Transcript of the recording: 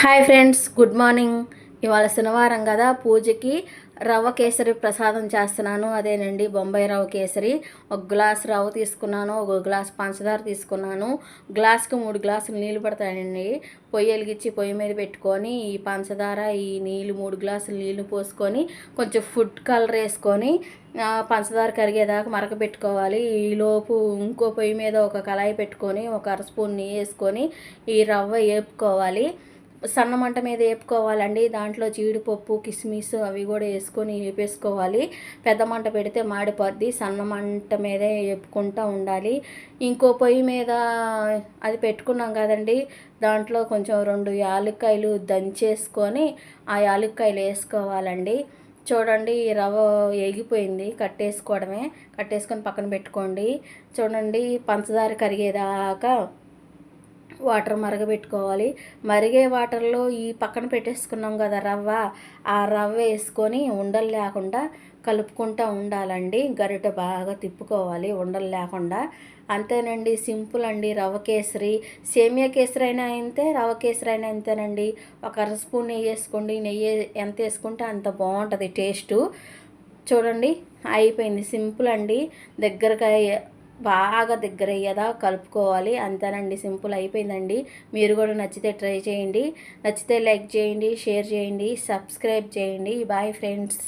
Hi friends, good morning. ఇవాళ శనివారం కదా, పూజకి రవ్వ కేసరి ప్రసాదం చేస్తున్నాను. అదేనండి బొంబాయి రవ్వ కేసరి. ఒక గ్లాస్ రవ్వ తీసుకున్నాను, ఒక గ్లాస్ పంచదార తీసుకున్నాను. గ్లాస్కి 3 గ్లాసులు నీళ్ళు పడతాయండి. పొయ్యి వెలిగించి పొయ్యి మీద పెట్టుకొని ఈ పంచదార, ఈ నీళ్ళు 3 గ్లాసులు నీళ్ళు పోసుకొని కొంచెం ఫుడ్ కలర్ వేసుకొని పంచదార కరిగేదాకా మరకపెట్టుకోవాలి. ఈలోపు ఇంకో పొయ్యి మీద ఒక కళాయి పెట్టుకొని ఒక అర స్పూన్ నెయ్యి వేసుకొని ఈ రవ్వ వేపుకోవాలి. సన్న మంట మీద వేపుకోవాలండి. దాంట్లో జీడిపప్పు, కిస్మిస్ అవి కూడా వేసుకొని వేపేసుకోవాలి. పెద్ద మంట పెడితే మాడిపోద్ది. సన్న మంట మీదే వేపుకుంటూ ఉండాలి. ఇంకో పొయ్యి మీద అది పెట్టుకున్నాం కదండి, దాంట్లో కొంచెం 2 యాలక్కాయలు దంచేసుకొని ఆ యాలక్కాయలు వేసుకోవాలండి. చూడండి, రవ్వ వేగిపోయింది. కట్టేసుకొని పక్కన పెట్టుకోండి. చూడండి, పంచదార కరిగేదాకా వాటర్ మరగబెట్టుకోవాలి. మరిగే వాటర్లో ఈ పక్కన పెట్టేసుకున్నాం కదా రవ్వ, ఆ రవ్వ వేసుకొని ఉండలు లేకుండా కలుపుకుంటూ ఉండాలండి. గరిటె బాగా తిప్పుకోవాలి ఉండలు లేకుండా. అంతేనండి, సింపుల్ అండి రవ్వ కేసరి. సేమియా కేసరి అయినా అంతే, రవ్వ కేసరి అయినా అంతేనండి. ఒక అర స్పూన్ నెయ్యి వేసుకోండి. నెయ్యి ఎంత వేసుకుంటే అంత బాగుంటుంది టేస్టు. చూడండి, అయిపోయింది. సింపుల్ అండి. దగ్గరగా బాగా దగ్గర అయ్యేదా కలుపుకోవాలి. అంతేనండి, సింపుల్ అయిపోయిందండి. మీరు కూడా నచ్చితే ట్రై చేయండి. నచ్చితే లైక్ చేయండి, షేర్ చేయండి, సబ్స్క్రైబ్ చేయండి. Bye friends.